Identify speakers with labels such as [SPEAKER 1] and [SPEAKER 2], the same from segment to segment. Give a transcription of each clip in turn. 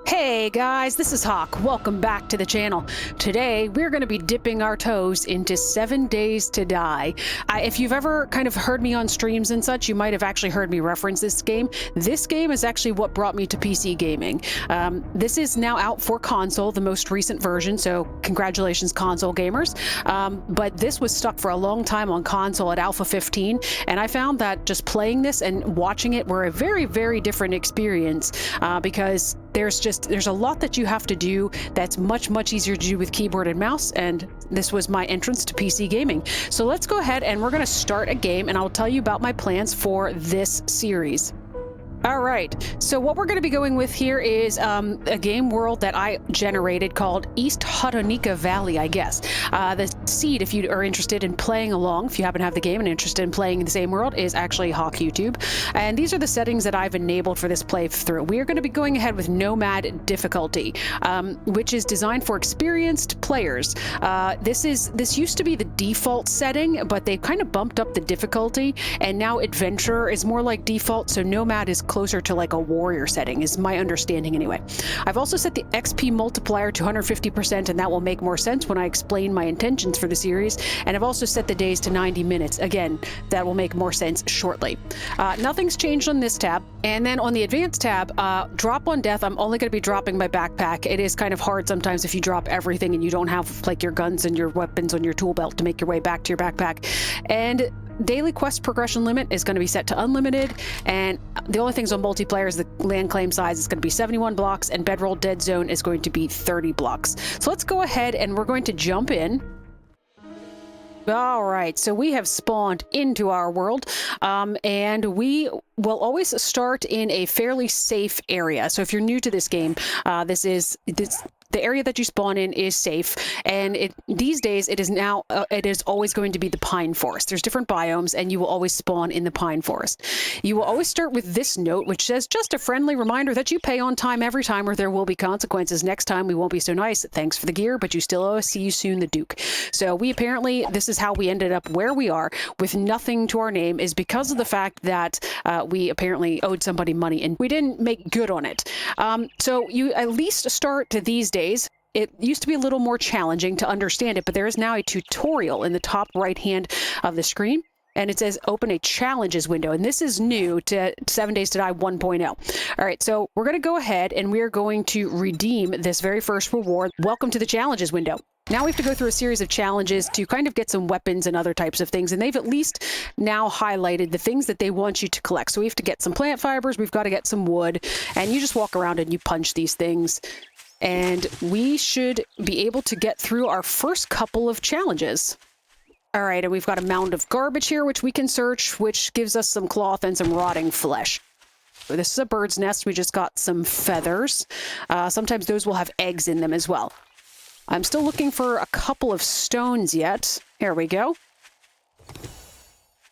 [SPEAKER 1] Hey guys, this is Hawk. Welcome back to the channel. Today, we're going to be dipping our toes into 7 Days to Die. If you've ever kind of heard me on streams and such, you might have actually heard me reference this game. This game is actually what brought me to PC gaming. This is now out for console, the most recent version, so congratulations console gamers. But this was stuck for a long time on console at Alpha 15, and I found that just playing this and watching it were a very, very different experience because there's a lot that you have to do that's much easier to do with keyboard and mouse, and this was my entrance to PC gaming. So let's go ahead and we're going to start a game, and I'll tell you about my plans for this series. All right, so what we're going to be going with here is a game world that I generated called East Hotonika Valley, I guess. The seed, if you are interested in playing along, if you happen to have the game and interested in playing in the same world, is actually Hawk YouTube. And these are the settings that I've enabled for this playthrough. We are going to be going ahead with Nomad difficulty, which is designed for experienced players. This used to be the default setting, but they've kind of bumped up the difficulty, and now Adventurer is more like default, so Nomad is closer to like a warrior setting, is my understanding anyway. I've also set the XP multiplier to 150%, and that will make more sense when I explain my intentions for the series. And I've also set the days to 90 minutes. Again, that will make more sense shortly. Nothing's changed on this tab. And then on the advanced tab, drop on death, I'm only going to be dropping my backpack. It is kind of hard sometimes if you drop everything and you don't have like your guns and your weapons on your tool belt to make your way back to your backpack. And daily quest progression limit is going to be set to unlimited, and the only things on multiplayer is the land claim size is going to be 71 blocks, and bedroll dead zone is going to be 30 blocks. So let's go ahead and we're going to jump in. All right, so we have spawned into our world, and we will always start in a fairly safe area. So if you're new to this game, the area that you spawn in is safe, and these days it is always going to be the pine forest. There's different biomes, and you will always spawn in the pine forest. You will always start with this note, which says, just a friendly reminder that you pay on time every time, or there will be consequences. Next time we won't be so nice. Thanks for the gear, but you still owe us. See you soon, the Duke. So this is how we ended up where we are with nothing to our name, is because of the fact that we apparently owed somebody money and we didn't make good on it. So you at least start these days. It used to be a little more challenging to understand it, but there is now a tutorial in the top right hand of the screen, and it says open a challenges window, and this is new to 7 Days to Die 1.0. All right, so we're going to go ahead and we're going to redeem this very first reward. Welcome to the challenges window. Now we have to go through a series of challenges to kind of get some weapons and other types of things, and they've at least now highlighted the things that they want you to collect. So we have to get some plant fibers, we've got to get some wood, and you just walk around and you punch these things. And we should be able to get through our first couple of challenges. All right, and we've got a mound of garbage here, which we can search, which gives us some cloth and some rotting flesh. So this is a bird's nest. We just got some feathers. Sometimes those will have eggs in them as well. I'm still looking for a couple of stones yet. Here we go.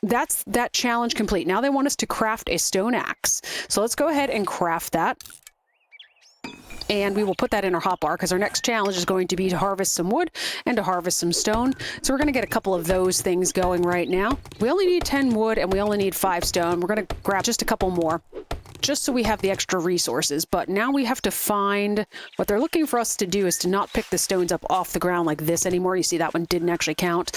[SPEAKER 1] That's that challenge complete. Now they want us to craft a stone axe. So let's go ahead and craft that. And we will put that in our hotbar because our next challenge is going to be to harvest some wood and to harvest some stone. So we're going to get a couple of those things going right now. We only need 10 wood and we only need 5 stone. We're going to grab just a couple more just so we have the extra resources. But now we have to find what they're looking for us to do is to not pick the stones up off the ground like this anymore. You see that one didn't actually count.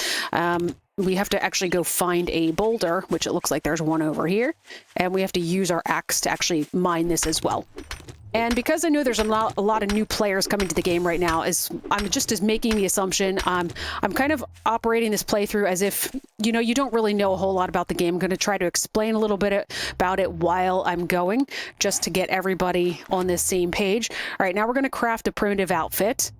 [SPEAKER 1] We have to actually go find a boulder, which it looks like there's one over here. And we have to use our axe to actually mine this as well. And because I know there's a lot of new players coming to the game right now, I'm just making the assumption, I'm kind of operating this playthrough as if, you know, you don't really know a whole lot about the game. I'm going to try to explain a little bit about it while I'm going, just to get everybody on this same page. All right, now we're going to craft a primitive outfit,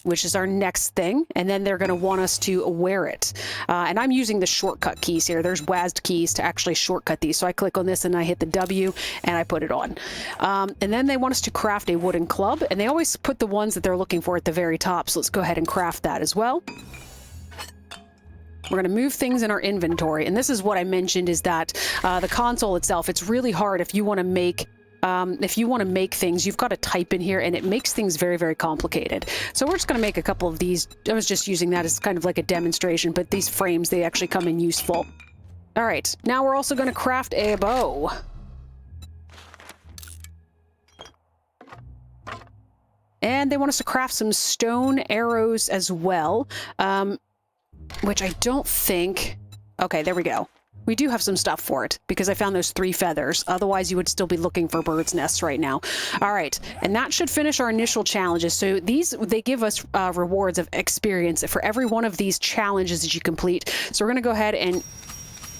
[SPEAKER 1] which is our next thing, and then they're going to want us to wear it. And I'm using the shortcut keys here. There's WASD keys to actually shortcut these. So I click on this and I hit the W and I put it on. And then they want us to craft a wooden club, and they always put the ones that they're looking for at the very top. So let's go ahead and craft that as well. We're going to move things in our inventory. And this is what I mentioned, is that the console itself, it's really hard if you want to make things, you've got to type in here, and it makes things very, very complicated. So we're just going to make a couple of these. I was just using that as kind of like a demonstration, but these frames, they actually come in useful. All right, now we're also going to craft a bow. And they want us to craft some stone arrows as well, which I don't think... Okay, there we go. We do have some stuff for it because I found those 3 feathers. Otherwise, you would still be looking for birds' nests right now. All right, and that should finish our initial challenges. So they give us rewards of experience for every one of these challenges that you complete. So we're going to go ahead and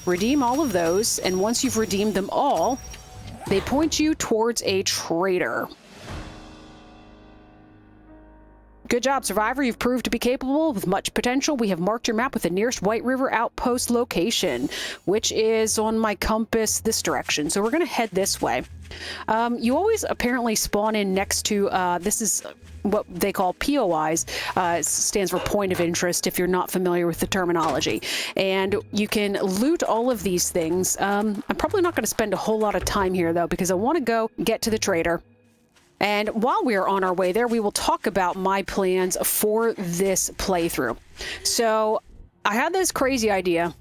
[SPEAKER 1] redeem all of those. And once you've redeemed them all, they point you towards a trader. Good job, Survivor. You've proved to be capable with much potential. We have marked your map with the nearest White River outpost location, which is on my compass this direction. So we're going to head this way. You always apparently spawn in next to, this is what they call POIs. It stands for point of interest if you're not familiar with the terminology. And you can loot all of these things. I'm probably not going to spend a whole lot of time here, though, because I want to go get to the trader. And while we are on our way there, we will talk about my plans for this playthrough. So I had this crazy idea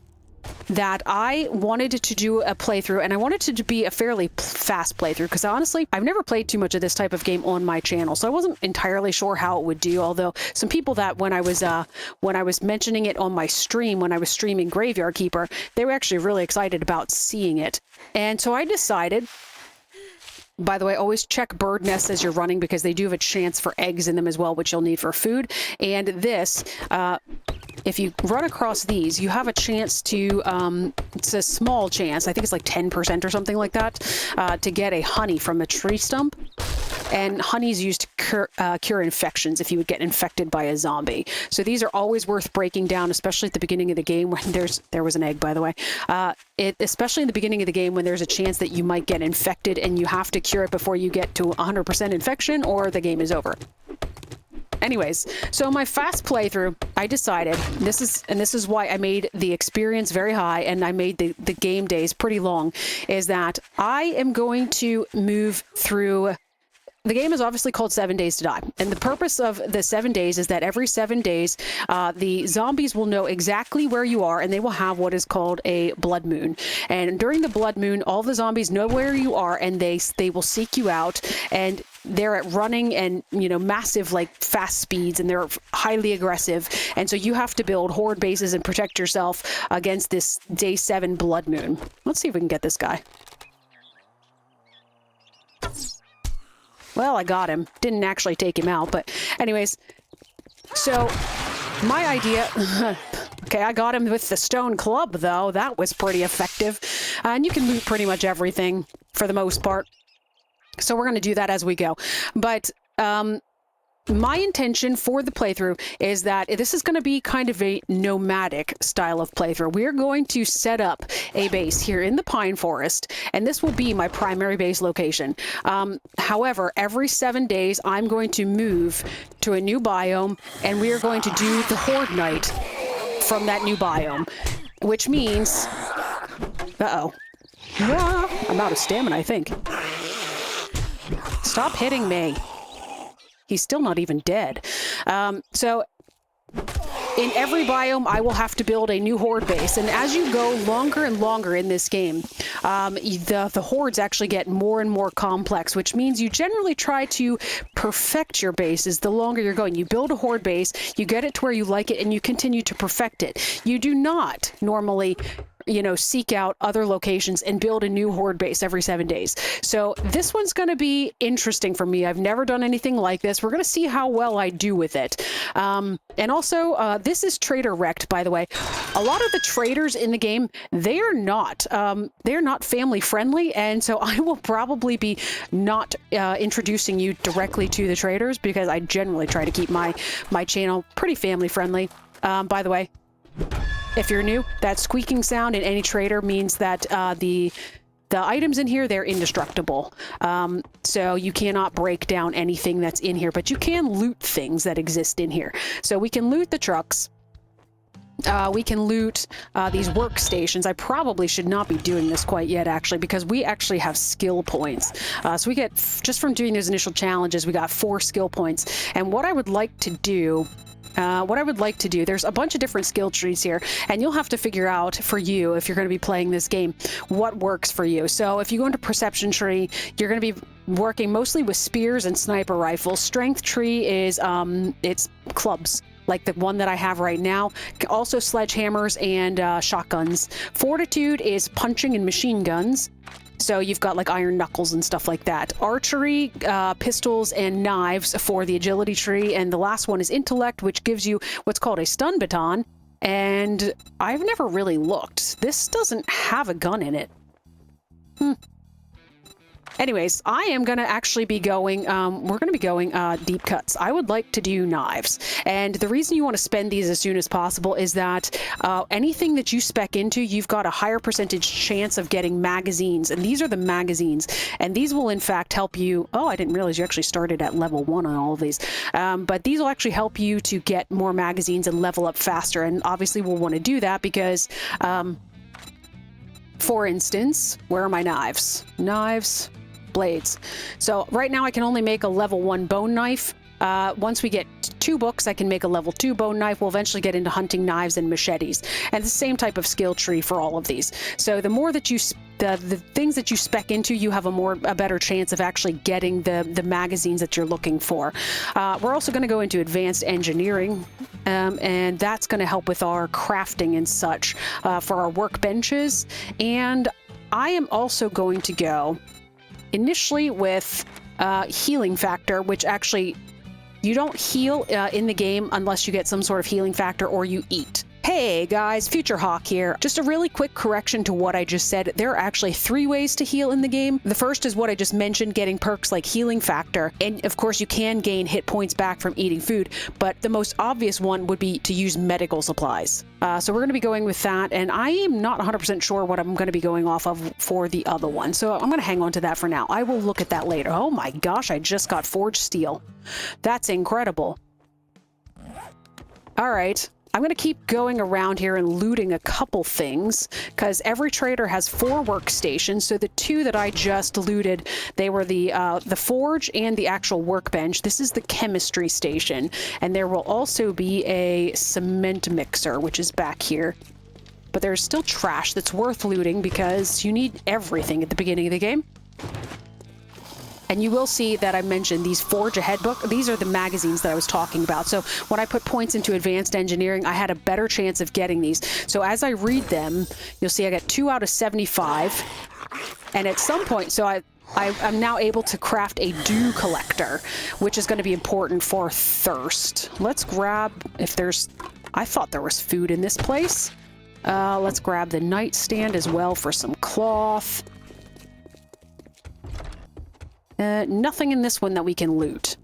[SPEAKER 1] that I wanted to do a playthrough, and I wanted it to be a fairly fast playthrough, because honestly, I've never played too much of this type of game on my channel, so I wasn't entirely sure how it would do, although some people that when I was mentioning it on my stream, when I was streaming Graveyard Keeper, they were actually really excited about seeing it. And so I decided... By the way, always check bird nests as you're running because they do have a chance for eggs in them as well, which you'll need for food. And this, if you run across these, you have a chance to, it's a small chance, I think it's like 10% or something like that, to get a honey from a tree stump. And honey is used to cure infections if you would get infected by a zombie. So these are always worth breaking down, especially at the beginning of the game when there was an egg, by the way. Especially in the beginning of the game when there's a chance that you might get infected and you have to cure it before you get to 100% infection or the game is over. Anyways, so my fast playthrough, I decided, this is why I made the experience very high and I made the game days pretty long, is that I am going to move through... The game is obviously called 7 Days to Die, and the purpose of the 7 days is that every 7 days, the zombies will know exactly where you are, and they will have what is called a blood moon. And during the blood moon, all the zombies know where you are, and they will seek you out, and they're at running and, you know, massive, like, fast speeds, and they're highly aggressive, and so you have to build horde bases and protect yourself against this Day 7 blood moon. Let's see if we can get this guy. Well, I got him. Didn't actually take him out, but anyways. So, my idea... Okay, I got him with the stone club, though. That was pretty effective. And you can loot pretty much everything, for the most part. So we're going to do that as we go. But, my intention for the playthrough is that this is going to be kind of a nomadic style of playthrough. We're going to set up a base here in the pine forest, and this will be my primary base location. However, every 7 days, I'm going to move to a new biome, and we are going to do the horde night from that new biome, which means... Uh-oh. Ah, I'm out of stamina, I think. Stop hitting me. He's still not even dead. So in every biome, I will have to build a new horde base. And as you go longer and longer in this game, the hordes actually get more and more complex, which means you generally try to perfect your bases the longer you're going. You build a horde base, you get it to where you like it, and you continue to perfect it. You do not normally... you know, seek out other locations and build a new horde base every 7 days. So this one's going to be interesting for me. I've never done anything like this. We're going to see how well I do with it. And also, this is trader wrecked, by the way. A lot of the traders in the game, they're not family friendly, and so I will probably be not introducing you directly to the traders because I generally try to keep my channel pretty family friendly. By the way, if you're new, that squeaking sound in any trader means that the items in here, they're indestructible. So you cannot break down anything that's in here, but you can loot things that exist in here. So we can loot the trucks. We can loot these workstations. I probably should not be doing this quite yet, actually, because we actually have skill points. So we get, just from doing those initial challenges, we got 4 skill points. And what I would like to do what I would like to do, there's a bunch of different skill trees here, and you'll have to figure out for you, if you're going to be playing this game, what works for you. So if you go into perception tree, you're going to be working mostly with spears and sniper rifles. Strength tree is it's clubs, like the one that I have right now. Also sledgehammers and shotguns. Fortitude is punching and machine guns. So you've got like iron knuckles and stuff like that. Archery, pistols, and knives for the agility tree. And the last one is intellect, which gives you what's called a stun baton. And I've never really looked. This doesn't have a gun in it. Anyways, I am going to actually be going, we're going to be going deep cuts. I would like to do knives. And the reason you want to spend these as soon as possible is that anything that you spec into, you've got a higher percentage chance of getting magazines. And these are the magazines. And these will, in fact, help you. Oh, I didn't realize you actually started at level 1 on all of these. But these will actually help you to get more magazines and level up faster. And obviously, we'll want to do that because, for instance, where are my knives? Knives. Blades. So right now I can only make a level 1 bone knife. Once we get 2 books, I can make a level 2 bone knife. We'll eventually get into hunting knives and machetes. And the same type of skill tree for all of these. So the more that you, the things that you spec into, you have a better chance of actually getting the magazines that you're looking for. We're also going to go into advanced engineering. And that's going to help with our crafting and such for our workbenches. And I am also going to go initially with healing factor, which actually you don't heal in the game unless you get some sort of healing factor or you eat. Hey guys, Future Hawk here. Just a really quick correction to what I just said. There are actually 3 ways to heal in the game. The first is what I just mentioned, getting perks like healing factor. And of course you can gain hit points back from eating food, but the most obvious one would be to use medical supplies. So we're going to be going with that, and I am not 100% sure what I'm going to be going off of for the other one. So I'm going to hang on to that for now. I will look at that later. Oh my gosh, I just got forged steel. That's incredible. All right. I'm going to keep going around here and looting a couple things because every trader has 4 workstations. So the 2 that I just looted, they were the forge and the actual workbench. This is the chemistry station. And there will also be a cement mixer, which is back here. But there's still trash that's worth looting because you need everything at the beginning of the game. And you will see that I mentioned these Forge Ahead book. These are the magazines that I was talking about. So when I put points into advanced engineering, I had a better chance of getting these. So as I read them, you'll see I got 2 out of 75. And at some point, so I'm now able to craft a dew collector, which is going to be important for thirst. Let's grab, if there's, I thought there was food in this place. Let's grab the nightstand as well for some cloth. Nothing in this one that we can loot.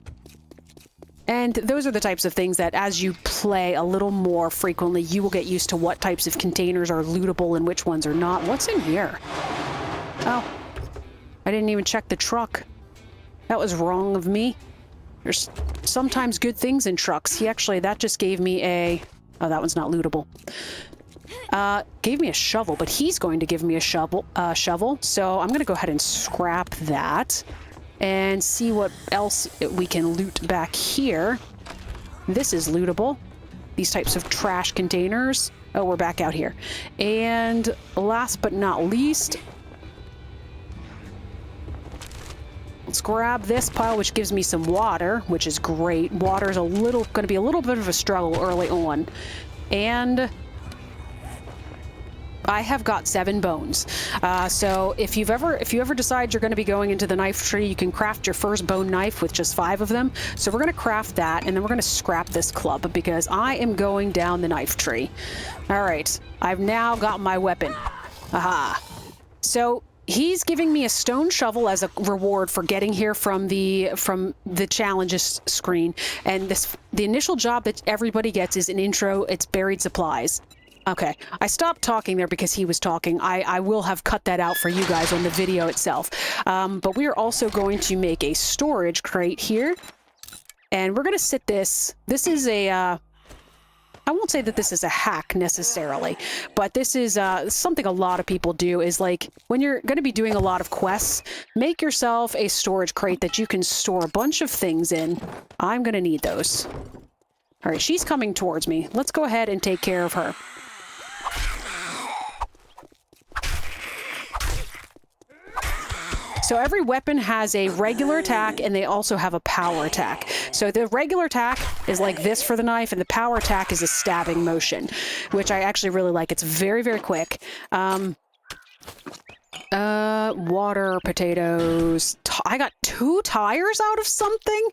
[SPEAKER 1] And those are the types of things that as you play a little more frequently, you will get used to what types of containers are lootable and which ones are not. What's in here? Oh, I didn't even check the truck. That was wrong of me. There's sometimes good things in trucks. That just gave me a... Oh, that one's not lootable. Gave me a shovel, but he's going to give me a shovel. So I'm going to go ahead and scrap that. And see what else we can loot back here. This is lootable. These types of trash containers. Oh, we're back out here. And last but not least, let's grab this pile, which gives me some water, which is great. Water is going to be a little bit of a struggle early on. And I have got 7 bones. So if you ever decide you're going to be going into the knife tree, you can craft your first bone knife with just 5 of them. So we're going to craft that, and then we're going to scrap this club because I am going down the knife tree. All right, I've now got my weapon. Aha. So he's giving me a stone shovel as a reward for getting here from the challenges screen. And the initial job that everybody gets is an intro. It's buried supplies. Okay, I stopped talking there because he was talking. I will have cut that out for you guys on the video itself. But we are also going to make a storage crate here. And we're going to sit this. This is a... I won't say that this is a hack necessarily, but this is something a lot of people do is like when you're going to be doing a lot of quests, make yourself a storage crate that you can store a bunch of things in. I'm going to need those. All right, she's coming towards me. Let's go ahead and take care of her. So every weapon has a regular attack, and they also have a power attack. So the regular attack is like this for the knife, and the power attack is a stabbing motion, which I actually really like. It's very, very quick. Water, potatoes. I got 2 tires out of something?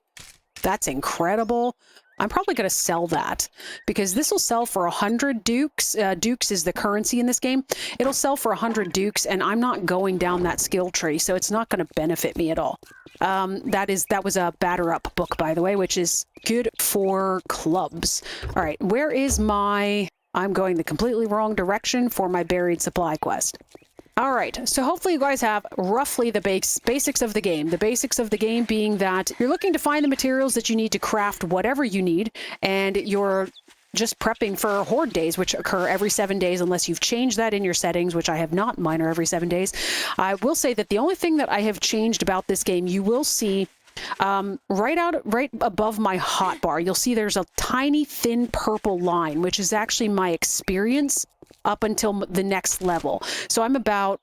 [SPEAKER 1] That's incredible. I'm probably going to sell that because this will sell for 100 dukes. Dukes is the currency in this game. It'll sell for 100 dukes, and I'm not going down that skill tree, so it's not going to benefit me at all. That was a batter up book, by the way, which is good for clubs. All right, where is my... I'm going the completely wrong direction for my buried supply quest. All right, so hopefully you guys have roughly the basics of the game. The basics of the game being that you're looking to find the materials that you need to craft whatever you need, and you're just prepping for horde days, which occur every 7 days, unless you've changed that in your settings, which I have not. Mine are every 7 days. I will say that the only thing that I have changed about this game, you will see right above my hotbar, you'll see there's a tiny thin purple line, which is actually my experience up until the next level. So I'm about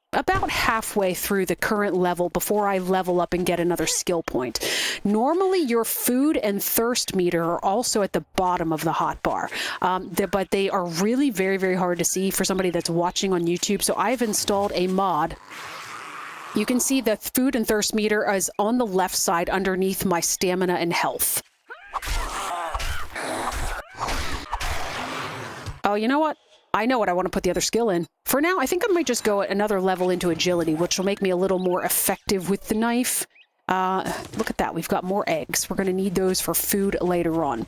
[SPEAKER 1] halfway through the current level before I level up and get another skill point. Normally your food and thirst meter are also at the bottom of the hotbar, but they are really very, very hard to see for somebody that's watching on YouTube. So I've installed a mod. You can see the food and thirst meter is on the left side underneath my stamina and health. Oh, you know what? I know what I want to put the other skill in. For now, I think I might just go another level into agility, which will make me a little more effective with the knife. Look at that. We've got more eggs. We're going to need those for food later on.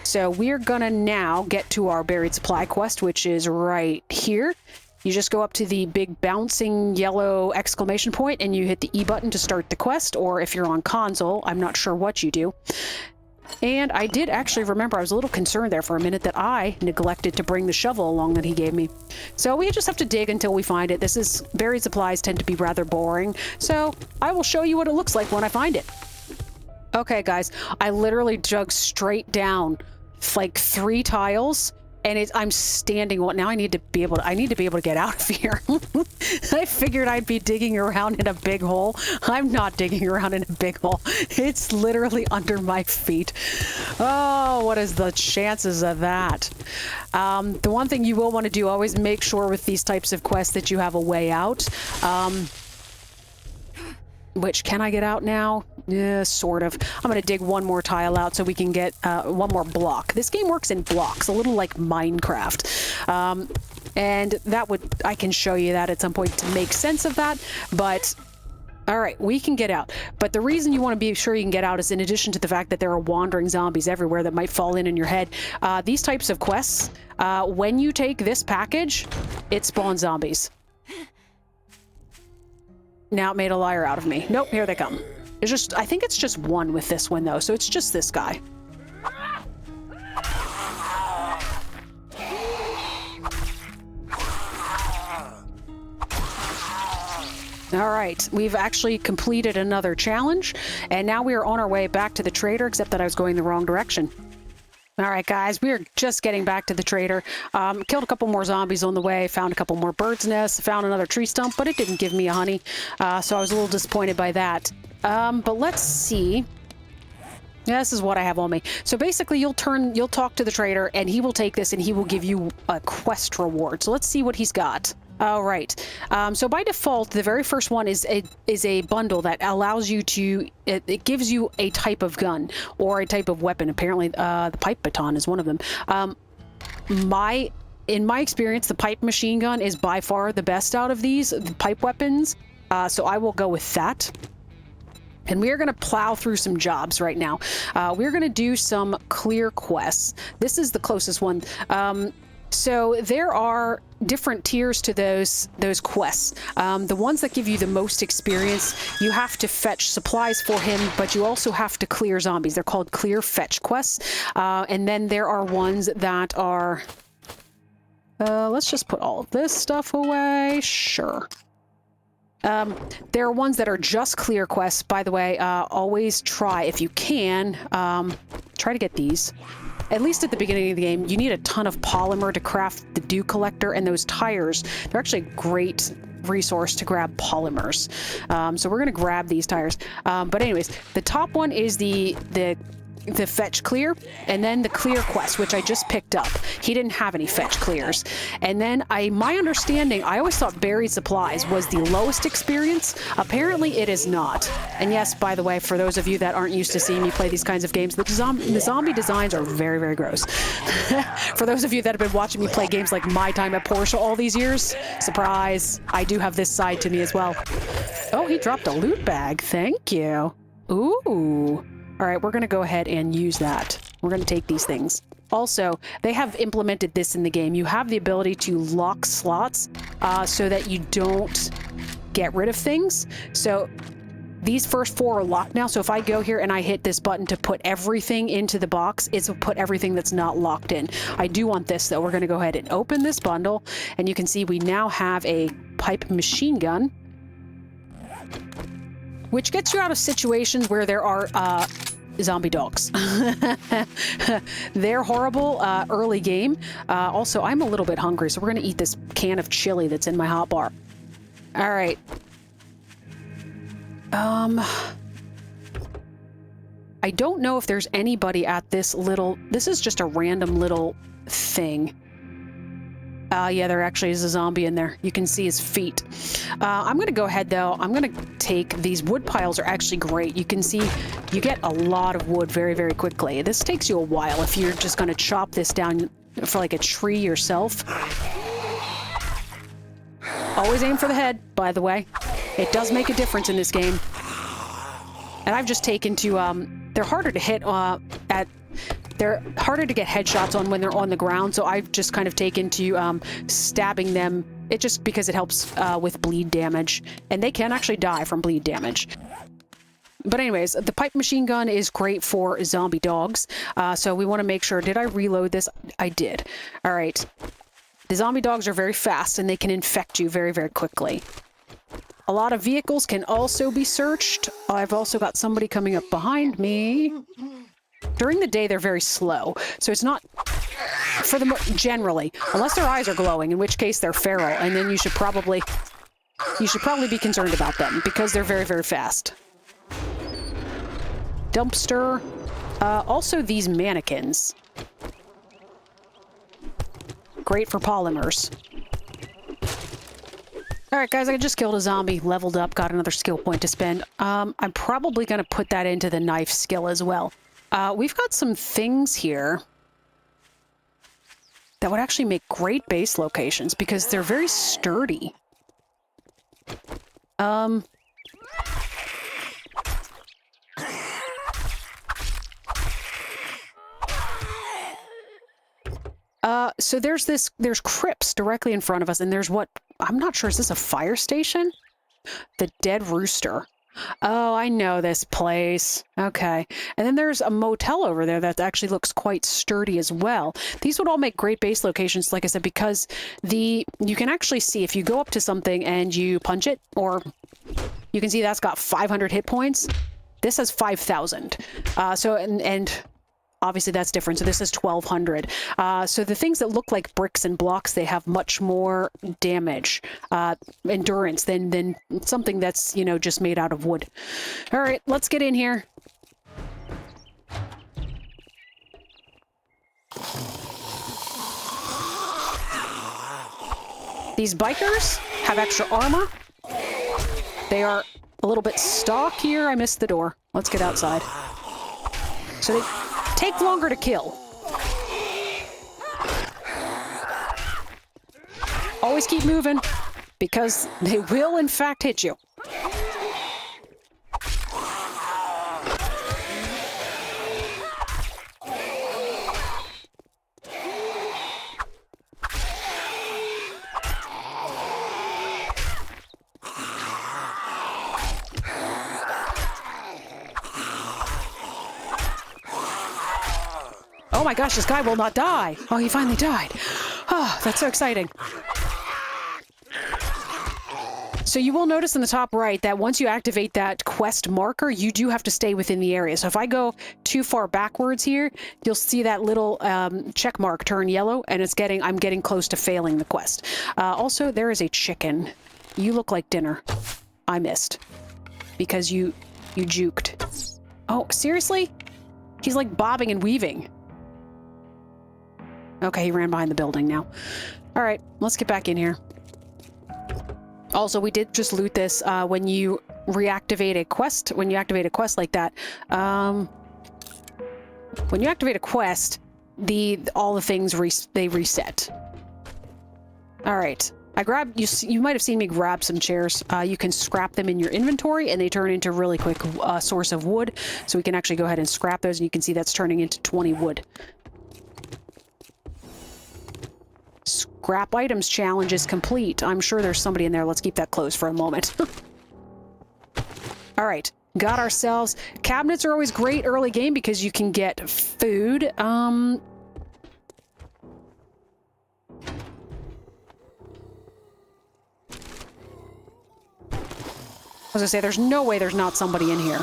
[SPEAKER 1] So we're going to now get to our buried supply quest, which is right here. You just go up to the big bouncing yellow exclamation point and you hit the E button to start the quest, or if you're on console, I'm not sure what you do. And I did actually remember, I was a little concerned there for a minute that I neglected to bring the shovel along that he gave me. So we just have to dig until we find it. Buried supplies tend to be rather boring. So I will show you what it looks like when I find it. Okay, guys, I literally dug straight down like 3 tiles. And I'm standing. Well, now I need to be able to get out of here. I figured I'd be digging around in a big hole. I'm not digging around in a big hole. It's literally under my feet. Oh, what is the chances of that? The one thing you will want to do, always make sure with these types of quests that you have a way out. Which, can I get out now? Yeah, sort of. I'm going to dig one more tile out so we can get one more block. This game works in blocks, a little like Minecraft. And I can show you that at some point to make sense of that. But, all right, we can get out. But the reason you want to be sure you can get out is in addition to the fact that there are wandering zombies everywhere that might fall in your head. These types of quests, when you take this package, it spawns zombies. Now it made a liar out of me. Nope, here they come. I think it's just one with this one, though, so it's just this guy. All right, we've actually completed another challenge, and now we are on our way back to the trader, except that I was going the wrong direction. All right, guys, we're just getting back to the trader. Killed a couple more zombies on the way, found a couple more birds' nests, found another tree stump, but it didn't give me a honey, so I was a little disappointed by that. But let's see. Yeah, this is what I have on me. So basically, you'll talk to the trader, and he will take this, and he will give you a quest reward. So let's see what he's got. All right. So by default, the very first one is a bundle that allows you to. It gives you a type of gun or a type of weapon. Apparently, the pipe baton is one of them. In my experience, the pipe machine gun is by far the best out of these pipe weapons. So I will go with that. And we are going to plow through some jobs right now. We're going to do some clear quests. This is the closest one. So there are different tiers to those quests. The ones that give you the most experience, you have to fetch supplies for him, but you also have to clear zombies. They're called clear fetch quests. And then there are ones that are... let's just put all of this stuff away. Sure. There are ones that are just clear quests. By the way, always try, if you can, try to get these. at least at the beginning of the game, you need a ton of polymer to craft the dew collector, and those tires, they're actually a great resource to grab polymers. So we're going to grab these tires. But anyways, the top one is the fetch clear, and then the clear quest, which I just picked up. He didn't have any fetch clears. And then my understanding, I always thought buried supplies was the lowest experience. Apparently it is not. And yes, by the way, for those of you that aren't used to seeing me play these kinds of games, the zombie designs are very, very gross. For those of you that have been watching me play games like My Time at Porsche all these years, surprise, I do have this side to me as well. Oh, he dropped a loot bag. Thank you. Ooh. All right, we're going to go ahead and use that. We're going to take these things. Also, they have implemented this in the game. You have the ability to lock slots so that you don't get rid of things. So these first 4 are locked now. So if I go here and I hit this button to put everything into the box, it's will put everything that's not locked in. I do want this, though. We're going to go ahead and open this bundle. And you can see we now have a pipe machine gun, which gets you out of situations where there are zombie dogs. They're horrible early game. Also, I'm a little bit hungry, so we're going to eat this can of chili that's in my hot bar. All right. I don't know if there's anybody at this little... This is just a random little thing. Yeah, there actually is a zombie in there. You can see his feet. I'm going to go ahead, though. I'm going to take... These wood piles are actually great. You can see you get a lot of wood very, very quickly. This takes you a while if you're just going to chop this down for like a tree yourself. Always aim for the head, by the way. It does make a difference in this game. And I've just taken to... they're harder to hit They're harder to get headshots on when they're on the ground, so I've just kind of taken to stabbing them. It just because it helps with bleed damage, and they can actually die from bleed damage. But anyways, the pipe machine gun is great for zombie dogs, so we want to make sure... Did I reload this? I did. All right. The zombie dogs are very fast, and they can infect you very, very quickly. A lot of vehicles can also be searched. I've also got somebody coming up behind me. During the day, they're very slow, so it's not for the generally, unless their eyes are glowing, in which case they're feral, and then you should probably be concerned about them because they're very, very fast. Dumpster. Also, these mannequins. Great for polymers. All right, guys, I just killed a zombie, leveled up, got another skill point to spend. I'm probably going to put that into the knife skill as well. We've got some things here that would actually make great base locations because they're very sturdy. So there's crypts directly in front of us, and there's what, I'm not sure, is this a fire station? The Dead Rooster. Oh, I know this place. Okay. And then there's a motel over there that actually looks quite sturdy as well. These would all make great base locations, like I said, because you can actually see if you go up to something and you punch it, or you can see that's got 500 hit points. This has 5,000. And obviously that's different. So this is 1,200. So the things that look like bricks and blocks, they have much more damage, endurance than something that's, you know, just made out of wood. All right, let's get in here. These bikers have extra armor. They are a little bit stockier. I missed the door. Let's get outside. So they take longer to kill. Always keep moving, because they will in fact hit you. Oh my gosh, this guy will not die. Oh, he finally died. Oh, that's so exciting. So you will notice in the top right that once you activate that quest marker, you do have to stay within the area. So if I go too far backwards here, you'll see that little check mark turn yellow, and I'm getting close to failing the quest. Also, there is a chicken. You look like dinner. I missed. Because you juked. Oh, seriously? He's like bobbing and weaving. Okay, he ran behind the building now. All right, let's get back in here. Also, we did just loot this when you reactivate a quest. When you activate a quest like that, when you activate a quest, all the things they reset. All right, I grabbed you might have seen me grab some chairs. You can scrap them in your inventory, and they turn into a really quick source of wood. So we can actually go ahead and scrap those, and you can see that's turning into 20 wood. Scrap items challenge is complete. I'm sure there's somebody in there. Let's keep that closed for a moment. All right, got ourselves... Cabinets are always great early game because you can get food. I was gonna say, there's no way there's not somebody in here.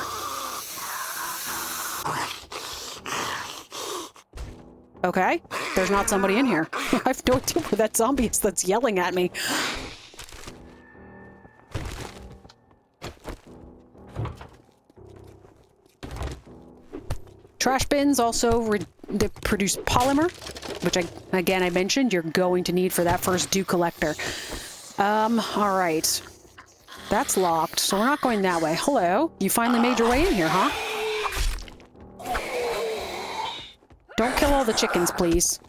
[SPEAKER 1] Okay, there's not somebody in here. I have no idea where that zombie is that's yelling at me. Trash bins also they produce polymer, which I mentioned you're going to need for that first dew collector. All right. That's locked, so we're not going that way. Hello, you finally made your way in here, huh? Don't kill all the chickens, please.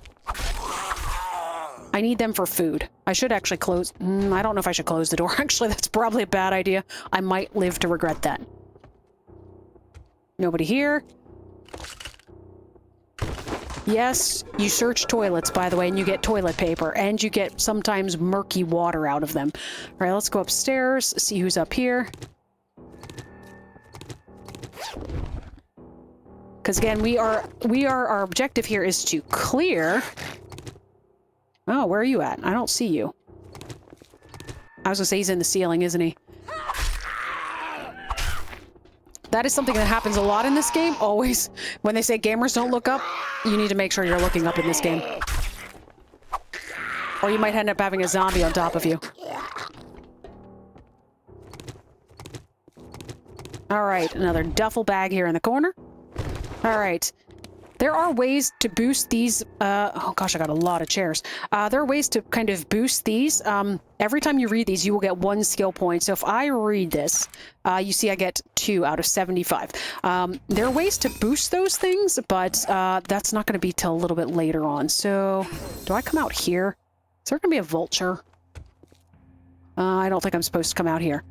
[SPEAKER 1] I need them for food. I should actually close... I don't know if I should close the door. Actually, that's probably a bad idea. I might live to regret that. Nobody here. Yes, you search toilets, by the way, and you get toilet paper, and you get sometimes murky water out of them. All right, let's go upstairs, see who's up here. Because again, our objective here is to clear... Oh, where are you at? I don't see you. I was gonna say he's in the ceiling, isn't he? That is something that happens a lot in this game, always. When they say gamers don't look up, you need to make sure you're looking up in this game. Or you might end up having a zombie on top of you. Alright, another duffel bag here in the corner. Alright. There are ways to boost these, oh gosh, I got a lot of chairs. There are ways to kind of boost these. Every time you read these, you will get 1 skill point. So if I read this, you see I get 2 out of 75. There are ways to boost those things, but that's not going to be till a little bit later on. So, do I come out here? Is there going to be a vulture? I don't think I'm supposed to come out here.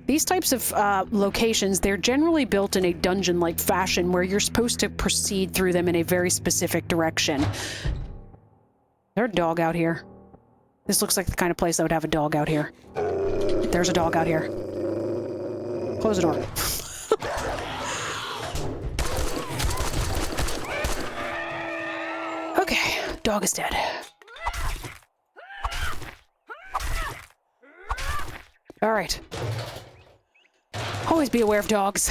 [SPEAKER 1] These types of locations, they're generally built in a dungeon-like fashion where you're supposed to proceed through them in a very specific direction. Is there a dog out here? This looks like the kind of place that would have a dog out here. There's a dog out here. Close the door. Okay, dog is dead. All right. Always be aware of dogs.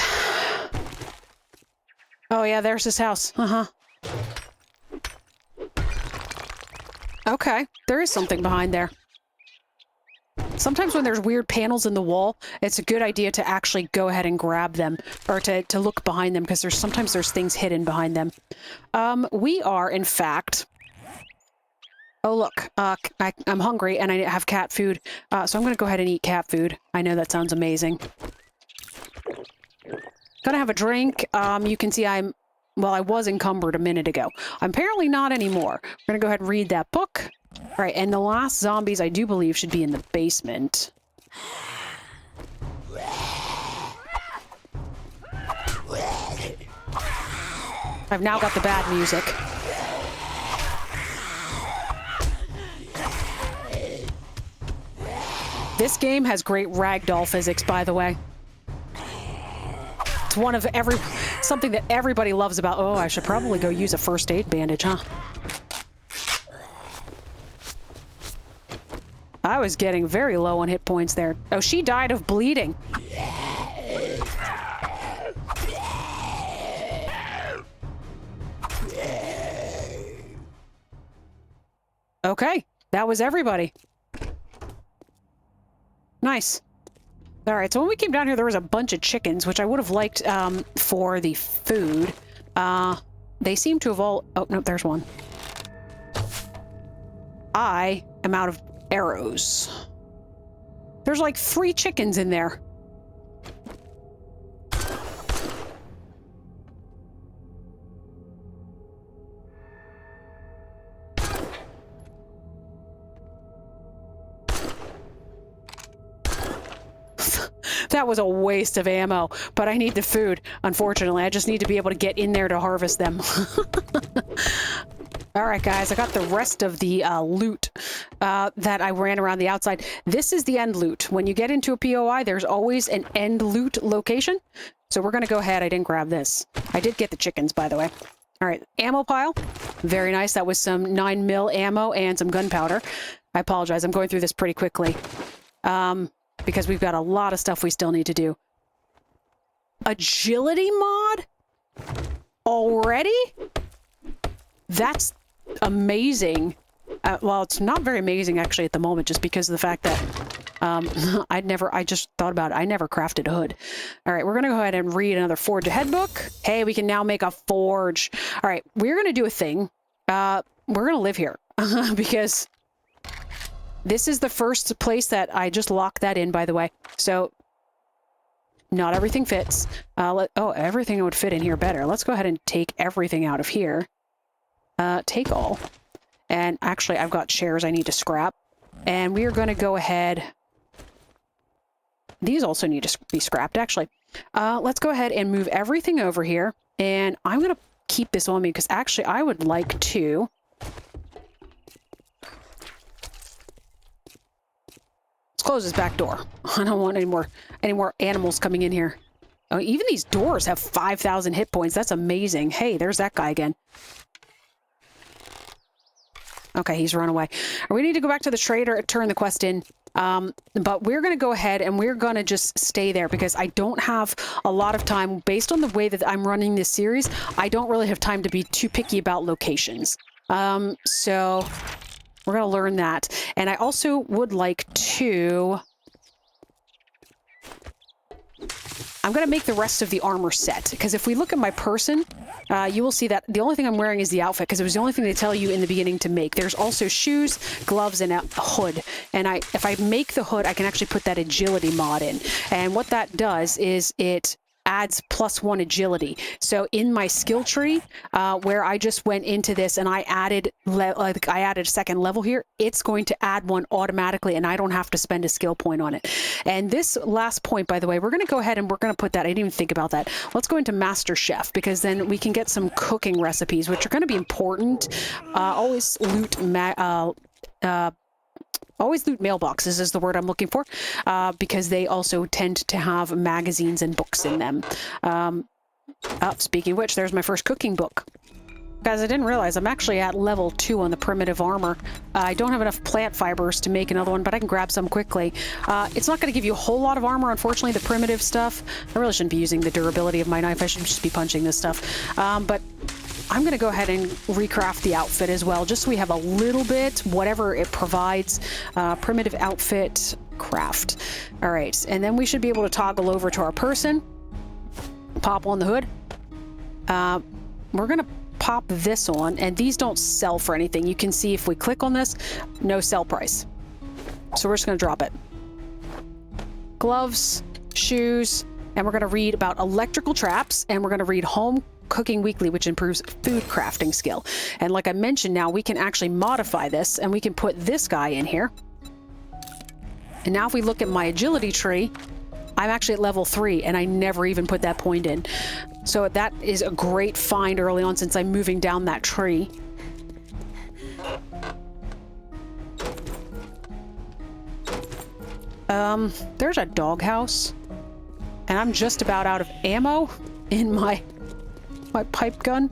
[SPEAKER 1] Oh yeah, there's his house. Uh-huh. Okay, there is something behind there. Sometimes when there's weird panels in the wall, it's a good idea to actually go ahead and grab them, or to look behind them, because sometimes there's things hidden behind them. We are, in fact... Oh, look, I'm hungry and I have cat food, so I'm going to go ahead and eat cat food. I know that sounds amazing. Gonna have a drink. You can see I was encumbered a minute ago. I'm apparently not anymore. We're gonna go ahead and read that book. All right, and the last zombies, I do believe, should be in the basement. I've now got the bad music. This game has great ragdoll physics, by the way. It's one of something that everybody loves about... Oh, I should probably go use a first aid bandage, huh? I was getting very low on hit points there. Oh, she died of bleeding. Okay, that was everybody. Nice. All right, so when we came down here, there was a bunch of chickens, which I would have liked for the food. They seem to have all... Oh, no, there's one. I am out of arrows. There's like 3 chickens in there. That was a waste of ammo, but I need the food. Unfortunately, I just need to be able to get in there to harvest them. All right, guys, I got the rest of the loot that I ran around the outside. This is the end loot. When you get into a POI, there's always an end loot location. So we're going to go ahead. I didn't grab this. I did get the chickens, by the way. All right, ammo pile. Very nice. That was some 9mm ammo and some gunpowder. I apologize. I'm going through this pretty quickly. Because we've got a lot of stuff we still need to do. Agility mod? Already? That's amazing. Well, it's not very amazing actually at the moment, just because of the fact that I just thought about it. I never crafted a hood. All right, we're going to go ahead and read another Forge Ahead book. Hey, we can now make a forge. All right, we're going to do a thing. We're going to live here because this is the first place that I just locked that in, by the way. So not everything fits. Oh, everything would fit in here better. Let's go ahead and take everything out of here. Take all. And actually, I've got chairs I need to scrap. And we are going to go ahead. These also need to be scrapped, actually. Let's go ahead and move everything over here. And I'm going to keep this on me because actually I would like to... Let's close this back door. I don't want any more animals coming in here. Oh, even these doors have 5,000 hit points. That's amazing. Hey, there's that guy again. Okay, he's run away. We need to go back to the trader, turn the quest in. But we're going to go ahead and we're going to just stay there because I don't have a lot of time. Based on the way that I'm running this series, I don't really have time to be too picky about locations. So we're going to learn that. And I also would like to... I'm going to make the rest of the armor set, because if we look at my person, you will see that the only thing I'm wearing is the outfit, because it was the only thing they tell you in the beginning to make. There's also shoes, gloves, and a hood. And if I make the hood, I can actually put that agility mod in. And what that does is it adds +1 agility. So in my skill tree, where I just went into this and I added a second level here, it's going to add one automatically and I don't have to spend a skill point on it. And this last point, by the way, we're going to go ahead and we're going to put that. I didn't even think about that. Let's go into Master Chef, because then we can get some cooking recipes, which are going to be important. Always loot mailboxes is the word I'm looking for, because they also tend to have magazines and books in them. Speaking of which, there's my first cooking book. Guys, I didn't realize I'm actually at level 2 on the primitive armor. I don't have enough plant fibers to make another one, but I can grab some quickly. It's not going to give you a whole lot of armor, unfortunately, the primitive stuff. I really shouldn't be using the durability of my knife. I should just be punching this stuff. But I'm going to go ahead and recraft the outfit as well, just so we have a little bit, whatever it provides. Primitive outfit, craft. All right, and then we should be able to toggle over to our person. Pop on the hood. We're going to pop this on, and these don't sell for anything. You can see if we click on this, no sell price. So we're just going to drop it. Gloves, shoes, and we're going to read about electrical traps, and we're going to read home cooking weekly, which improves food crafting skill. And like I mentioned, now we can actually modify this, and we can put this guy in here. And now if we look at my agility tree, I'm actually at level 3, and I never even put that point in. So that is a great find early on, since I'm moving down that tree. There's a doghouse, and I'm just about out of ammo in my pipe gun.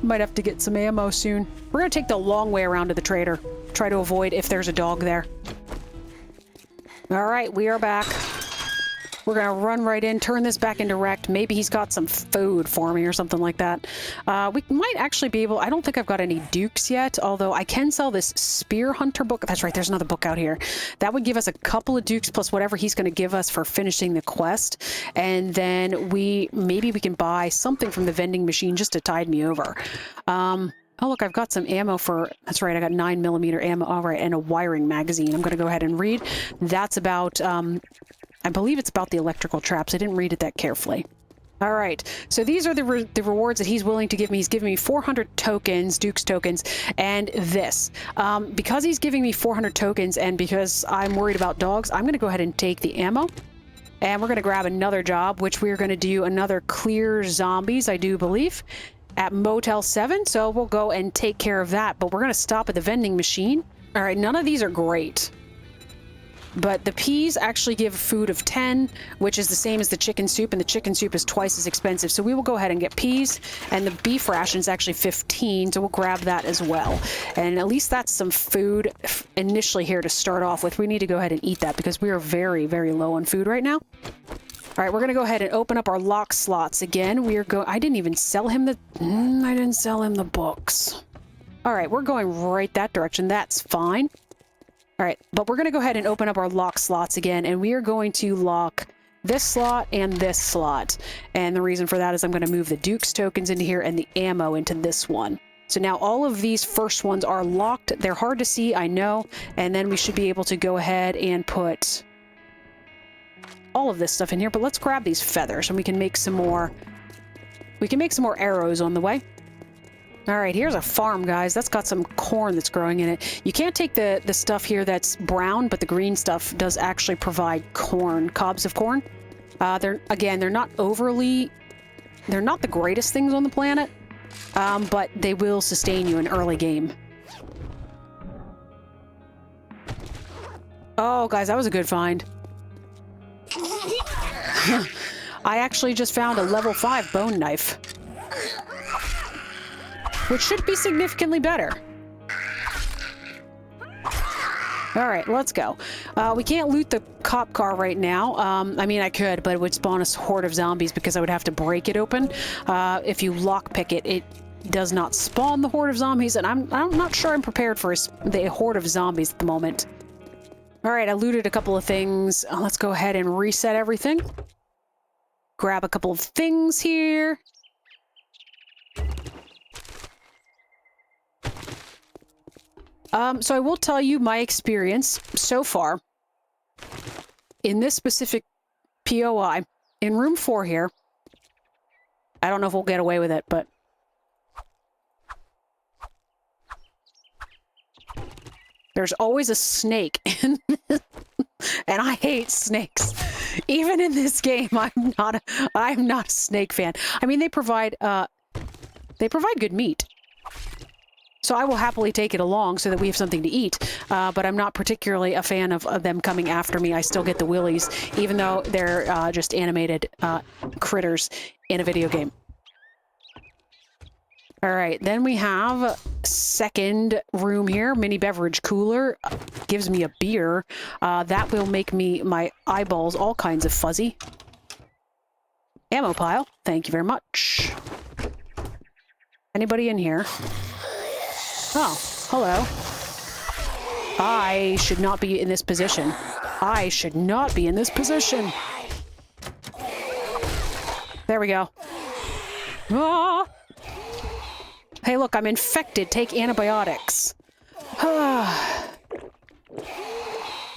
[SPEAKER 1] Might have to get some ammo soon. We're gonna take the long way around to the trader. Try to avoid if there's a dog there. All right, we are back. We're going to run right in, turn this back into wrecked. Maybe he's got some food for me or something like that. We might actually be able... I don't think I've got any dukes yet, although I can sell this spear hunter book. That's right, there's another book out here. That would give us a couple of dukes plus whatever he's going to give us for finishing the quest. And then maybe we can buy something from the vending machine just to tide me over. Oh, look, I've got some ammo for... That's right, I got 9mm ammo. All right, and a wiring magazine. I'm going to go ahead and read. That's about... I believe it's about the electrical traps. I didn't read it that carefully. All right, so these are the rewards that he's willing to give me. He's giving me 400 tokens, Duke's tokens, and this. Because he's giving me 400 tokens and because I'm worried about dogs, I'm going to go ahead and take the ammo. And we're going to grab another job, which we're going to do another clear zombies, I do believe, at Motel 7. So we'll go and take care of that, but we're going to stop at the vending machine. All right, none of these are great. But the peas actually give food of 10, which is the same as the chicken soup, and the chicken soup is twice as expensive. So we will go ahead and get peas, and the beef ration is actually 15, so we'll grab that as well. And at least that's some food initially here to start off with. We need to go ahead and eat that because we are very, very low on food right now. All right, we're going to go ahead and open up our lock slots again. I didn't even sell him the... I didn't sell him the books. All right, we're going right that direction. That's fine. All right, but we're going to go ahead and open up our lock slots again, and we are going to lock this slot and this slot. And the reason for that is I'm going to move the Duke's tokens into here and the ammo into this one. So now all of these first ones are locked. They're hard to see, I know. And then we should be able to go ahead and put all of this stuff in here. But let's grab these feathers, and we can make some more. We can make some more arrows on the way. All right, here's a farm, guys. That's got some corn that's growing in it. You can't take the stuff here that's brown, but the green stuff does actually provide corn, cobs of corn. They're not overly... They're not the greatest things on the planet, but they will sustain you in early game. Oh, guys, that was a good find. I actually just found a level 5 bone knife, which should be significantly better. All right, let's go. We can't loot the cop car right now. I mean, I could, but it would spawn a horde of zombies because I would have to break it open. If you lockpick it, it does not spawn the horde of zombies, and I'm not sure I'm prepared for the horde of zombies at the moment. All right, I looted a couple of things. Let's go ahead and reset everything. Grab a couple of things here. So I will tell you my experience so far in this specific POI in room 4 here. I don't know if we'll get away with it, but there's always a snake in this, and I hate snakes. Even in this game, I'm not a snake fan. I mean, they provide good meat. So I will happily take it along so that we have something to eat, but I'm not particularly a fan of them coming after me. I still get the willies, even though they're just animated critters in a video game. All right, then we have second room here, mini beverage cooler. Gives me a beer. That will make my eyeballs all kinds of fuzzy. Ammo pile, thank you very much. Anybody in here? Oh, hello. I should not be in this position. I should not be in this position. There we go. Ah! Hey, look, I'm infected. Take antibiotics.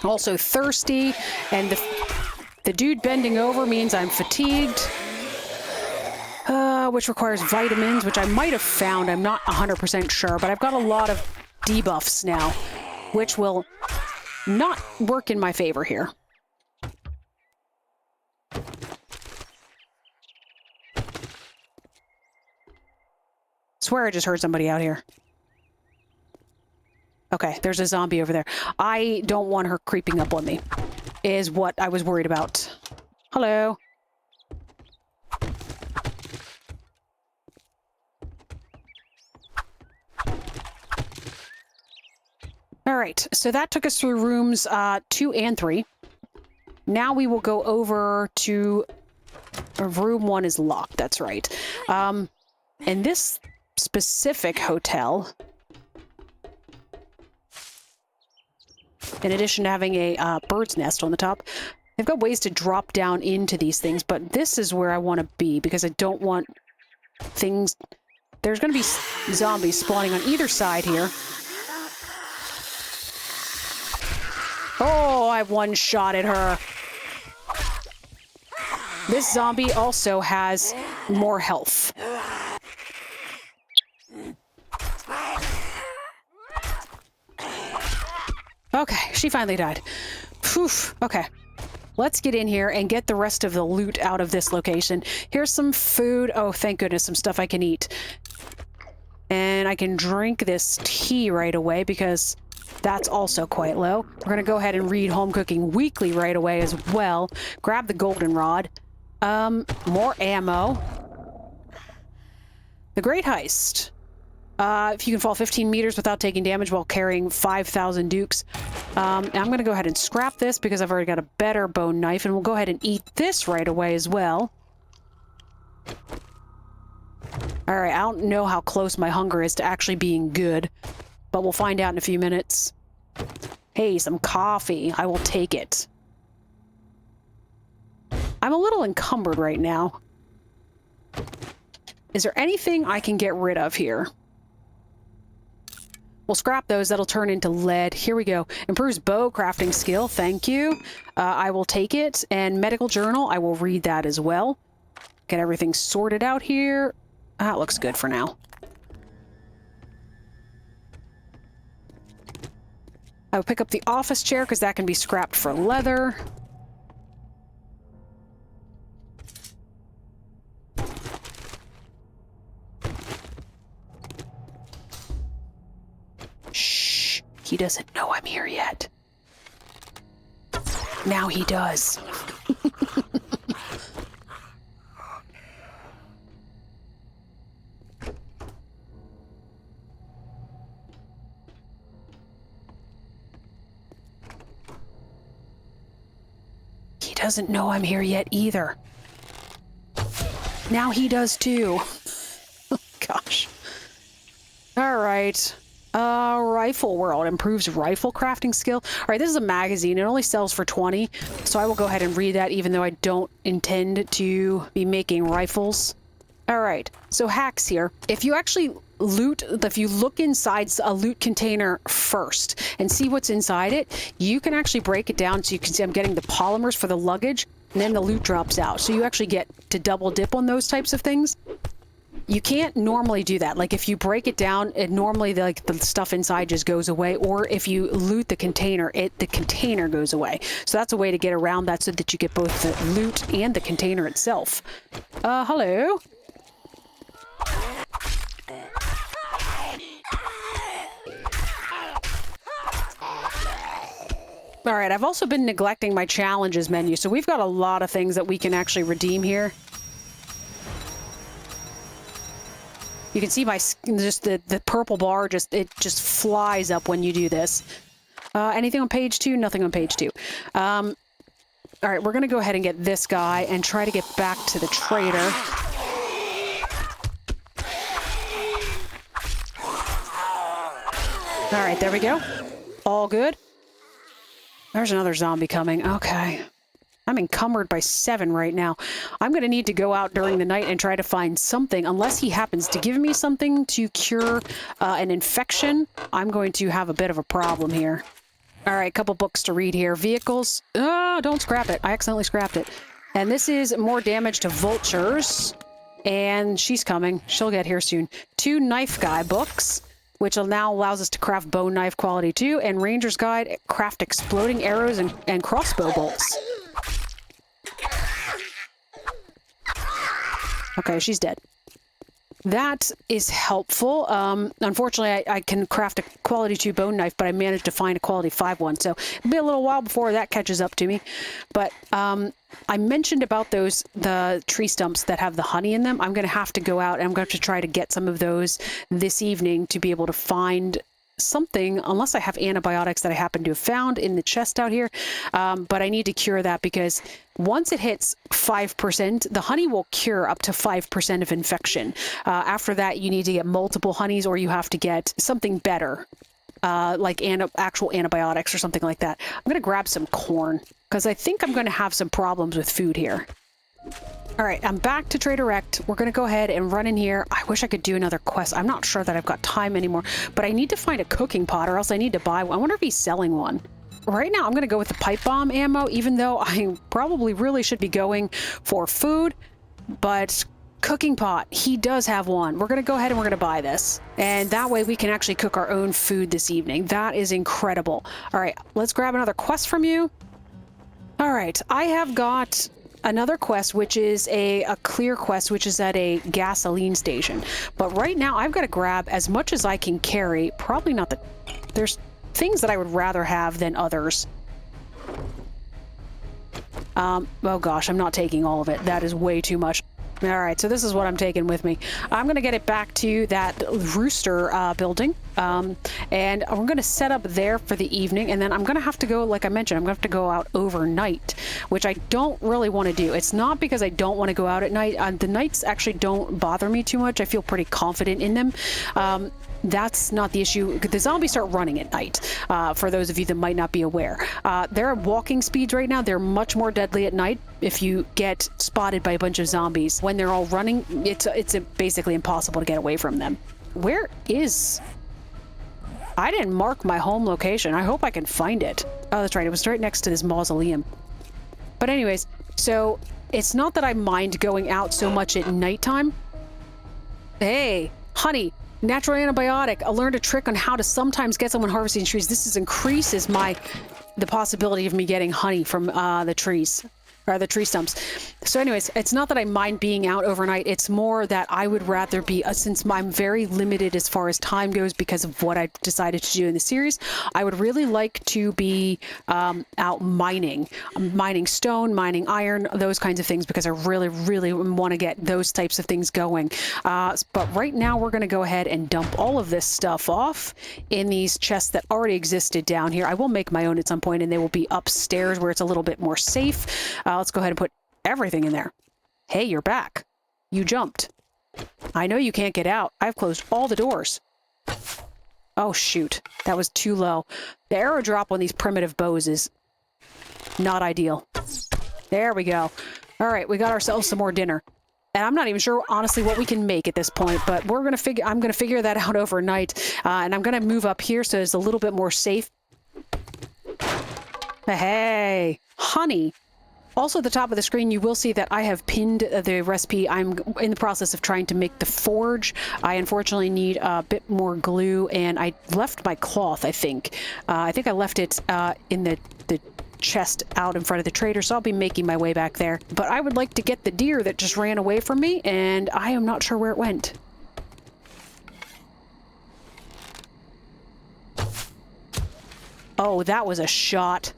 [SPEAKER 1] Also thirsty, and the dude bending over means I'm fatigued. Which requires vitamins, which I might have found. I'm not 100% sure, but I've got a lot of debuffs now, which will not work in my favor here. Swear I just heard somebody out here. Okay, there's a zombie over there. I don't want her creeping up on me, is what I was worried about. Hello. All right, so that took us through rooms 2 and 3. Now we will go over to room 1 is locked. That's right. And this specific hotel, in addition to having a bird's nest on the top, they've got ways to drop down into these things, but this is where I want to be because I don't want things... There's going to be zombies spawning on either side here. Oh, I one-shotted her. This zombie also has more health. Okay, she finally died. Phew, okay. Let's get in here and get the rest of the loot out of this location. Here's some food. Oh, thank goodness, some stuff I can eat. And I can drink this tea right away because that's also quite low. We're going to go ahead and read Home Cooking Weekly right away as well. Grab the goldenrod. More ammo. The Great Heist. If you can fall 15 meters without taking damage while carrying 5,000 dukes. I'm going to go ahead and scrap this because I've already got a better bone knife, and we'll go ahead and eat this right away as well. Alright, I don't know how close my hunger is to actually being good, but we'll find out in a few minutes. Hey, some coffee. I will take it. I'm a little encumbered right now. Is there anything I can get rid of here? We'll scrap those. That'll turn into lead. Here we go. Improves bow crafting skill. Thank you. I will take it. And medical journal. I will read that as well. Get everything sorted out here. That looks good for now. I'll pick up the office chair because that can be scrapped for leather. Shh. He doesn't know I'm here yet. Now he does. He doesn't know I'm here yet either. Now he does too. Gosh. Alright. Rifle World improves rifle crafting skill. Alright, this is a magazine. It only sells for 20, so I will go ahead and read that even though I don't intend to be making rifles. Alright, so hacks here. If you actually loot, if you look inside a loot container first and see what's inside it, you can actually break it down so you can see I'm getting the polymers for the luggage, and then the loot drops out. So you actually get to double dip on those types of things. You can't normally do that. Like if you break it down, it normally the stuff inside just goes away, or if you loot the container, the container goes away. So that's a way to get around that so that you get both the loot and the container itself. Hello? Alright, I've also been neglecting my challenges menu, so we've got a lot of things that we can actually redeem here. You can see my just the purple bar it just flies up when you do this. Anything on page 2? Nothing on page 2. All right, we're gonna go ahead and get this guy and try to get back to the trader. All right, there we go. All good. There's another zombie coming. Okay. I'm encumbered by 7 right now. I'm going to need to go out during the night and try to find something. Unless he happens to give me something to cure an infection, I'm going to have a bit of a problem here. All right, couple books to read here. Vehicles. Oh, don't scrap it. I accidentally scrapped it. And this is more damage to vultures. And she's coming. She'll get here soon. 2 knife guy books, which now allows us to craft bone knife quality 2. And Ranger's Guide, craft exploding arrows and crossbow bolts. Okay, she's dead. That is helpful. Unfortunately, I can craft a quality 2 bone knife, but I managed to find a quality 5 one, so it'll be a little while before that catches up to me. But I mentioned about the tree stumps that have the honey in them. I'm going to have to go out and I'm going to try to get some of those this evening to be able to find something, unless I have antibiotics that I happen to have found in the chest out here. But I need to cure that because once it hits 5%, the honey will cure up to 5% of infection. After that, you need to get multiple honeys or you have to get something better, like actual antibiotics or something like that. I'm going to grab some corn because I think I'm going to have some problems with food here. All right, I'm back to Trader Rect. We're going to go ahead and run in here. I wish I could do another quest. I'm not sure that I've got time anymore, but I need to find a cooking pot or else I need to buy one. I wonder if he's selling one. Right now, I'm going to go with the pipe bomb ammo, even though I probably really should be going for food, but cooking pot, he does have one. We're going to go ahead and we're going to buy this. And that way we can actually cook our own food this evening. That is incredible. All right, let's grab another quest from you. All right, I have got another quest, which is a clear quest, which is at a gasoline station. But right now, I've got to grab as much as I can carry. Probably not the... There's things that I would rather have than others. Oh gosh, I'm not taking all of it. That is way too much. All right, so this is what I'm taking with me. I'm going to get it back to that rooster building, and I'm going to set up there for the evening, and then I'm going to have to go, like I mentioned, I'm going to have to go out overnight, which I don't really want to do. It's not because I don't want to go out at night. The nights actually don't bother me too much. I feel pretty confident in them. That's not the issue. The zombies start running at night, for those of you that might not be aware. Their walking speeds right now, they're much more deadly at night. If you get spotted by a bunch of zombies, when they're all running, it's basically impossible to get away from them. Where is... I didn't mark my home location. I hope I can find it. Oh, that's right. It was right next to this mausoleum. But anyways, so it's not that I mind going out so much at nighttime. Hey, honey. Natural antibiotic. I learned a trick on how to sometimes get someone harvesting trees. This increases the possibility of me getting honey from the trees. Or the tree stumps. So anyways, it's not that I mind being out overnight. It's more that I would rather be, since I'm very limited as far as time goes because of what I decided to do in the series, I would really like to be out mining stone, mining iron, those kinds of things, because I really, really want to get those types of things going. But right now we're going to go ahead and dump all of this stuff off in these chests that already existed down here. I will make my own at some point, and they will be upstairs where it's a little bit more safe. Let's go ahead and put everything in there. Hey, you're back. You jumped. I know you can't get out. I've closed all the doors. Oh, shoot. That was too low. The arrow drop on these primitive bows is not ideal. There we go. All right, we got ourselves some more dinner. And I'm not even sure, honestly, what we can make at this point, but I'm going to figure that out overnight. And I'm going to move up here so it's a little bit more safe. Hey, honey. Also, at the top of the screen, you will see that I have pinned the recipe. I'm in the process of trying to make the forge. I unfortunately need a bit more glue, and I left my cloth, I think. I think I left it in the chest out in front of the trader, so I'll be making my way back there. But I would like to get the deer that just ran away from me, and I am not sure where it went. Oh, that was a shot.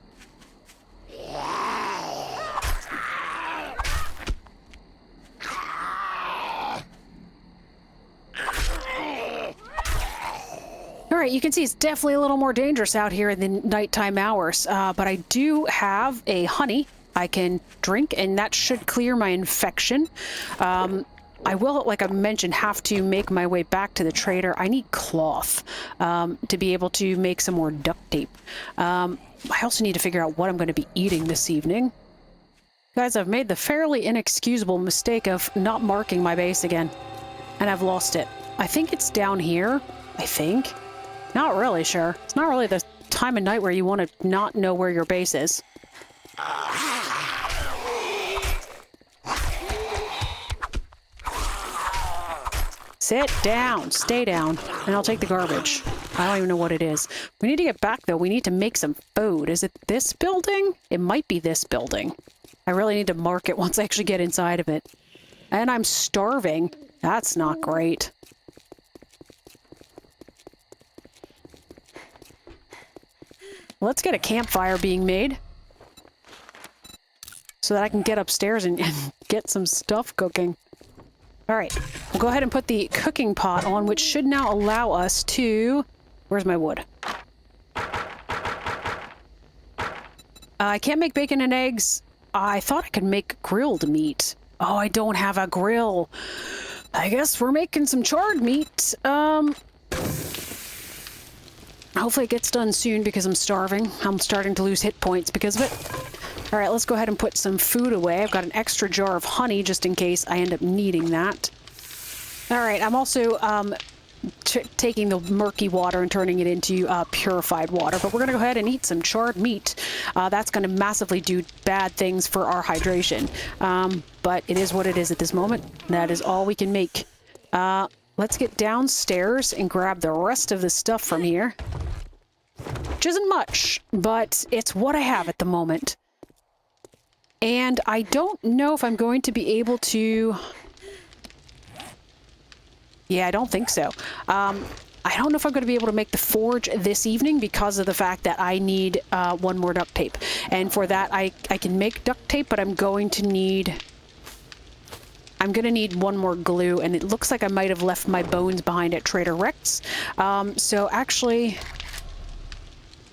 [SPEAKER 1] All right, you can see it's definitely a little more dangerous out here in the nighttime hours, but I do have a honey I can drink, and that should clear my infection. I will, like I mentioned, have to make my way back to the trader. I need cloth to be able to make some more duct tape. I also need to figure out what I'm going to be eating this evening. Guys, I've made the fairly inexcusable mistake of not marking my base again, and I've lost it. I think it's down here, I think. Not really sure. It's not really the time of night where you want to not know where your base is. Sit down. Stay down. And I'll take the garbage. I don't even know what it is. We need to get back, though. We need to make some food. Is it this building? It might be this building. I really need to mark it once I actually get inside of it. And I'm starving. That's not great. Let's get a campfire being made so that I can get upstairs and get some stuff cooking. All right, we'll go ahead and put the cooking pot on, which should now allow us to Where's my wood? I can't make bacon and eggs. I thought I could make grilled meat. Oh, I don't have a grill. I guess we're making some charred meat. Hopefully it gets done soon because I'm starving. I'm starting to lose hit points because of it. All right, let's go ahead and put some food away. I've got an extra jar of honey just in case I end up needing that. All right, I'm also taking the murky water and turning it into purified water, but we're gonna go ahead and eat some charred meat. That's gonna massively do bad things for our hydration, but it is what it is at this moment. That is all we can make. Let's get downstairs and grab the rest of the stuff from here, which isn't much, but it's what I have at the moment. And I don't know if I'm going to be able to... Yeah, I don't think so. I don't know if I'm going to be able to make the forge this evening because of the fact that I need one more duct tape. And for that, I can make duct tape, but I'm going to need one more glue, and it looks like I might have left my bones behind at Trader Rex. So actually,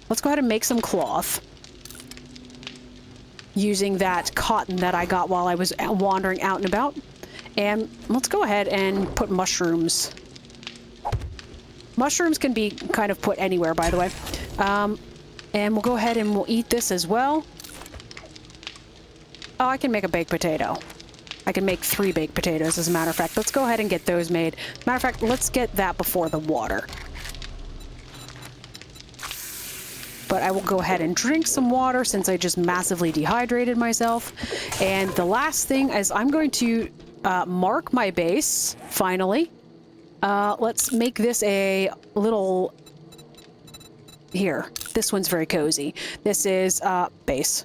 [SPEAKER 1] let's go ahead and make some cloth using that cotton that I got while I was wandering out and about. And let's go ahead and put mushrooms. Mushrooms can be kind of put anywhere, by the way. And we'll go ahead and we'll eat this as well. Oh, I can make a baked potato. I can make 3 baked potatoes, as a matter of fact. Let's go ahead and get those made. Matter of fact, let's get that before the water. But I will go ahead and drink some water since I just massively dehydrated myself. And the last thing is I'm going to mark my base, finally. Let's make this a little... Here, this one's very cozy. This is base.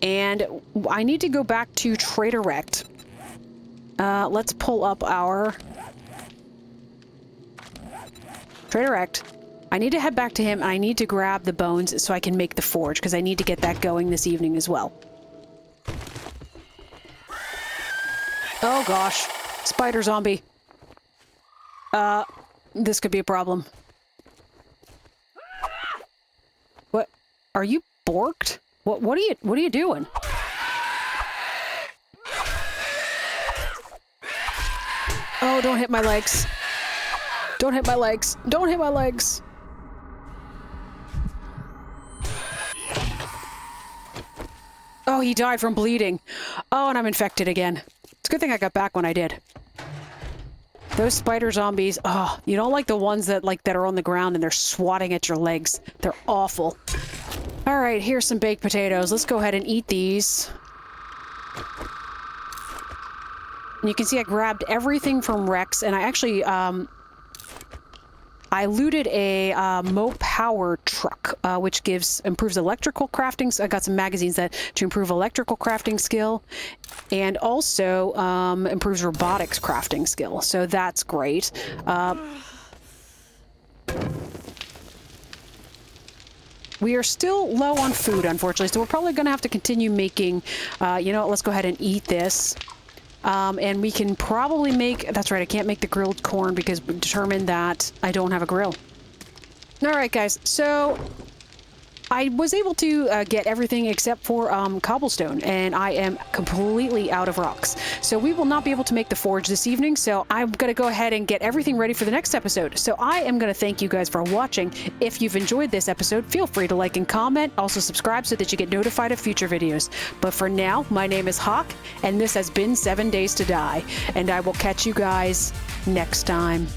[SPEAKER 1] And I need to go back to Trader Rex. Let's pull up our... Trader Rex. I need to head back to him, and I need to grab the bones so I can make the forge, because I need to get that going this evening as well. Oh gosh. Spider zombie. This could be a problem. What? Are you borked? What are you doing? Oh, don't hit my legs. Don't hit my legs. Don't hit my legs. Oh, he died from bleeding. Oh, and I'm infected again. It's a good thing I got back when I did. Those spider zombies, oh, you don't like the ones that are on the ground and they're swatting at your legs. They're awful. All right, here's some baked potatoes. Let's go ahead and eat these. And you can see I grabbed everything from Rex, and I actually, I looted a mopower truck, which improves electrical crafting. So I got some magazines to improve electrical crafting skill, and also improves robotics crafting skill. So that's great. We are still low on food, unfortunately, so we're probably going to have to continue making, you know what, let's go ahead and eat this. And we can probably make... That's right, I can't make the grilled corn because we determined that I don't have a grill. Alright, guys, so... I was able to get everything except for cobblestone, and I am completely out of rocks. So we will not be able to make the forge this evening, so I'm going to go ahead and get everything ready for the next episode. So I am going to thank you guys for watching. If you've enjoyed this episode, feel free to like and comment. Also subscribe so that you get notified of future videos. But for now, my name is Hawk, and this has been 7 Days to Die, and I will catch you guys next time.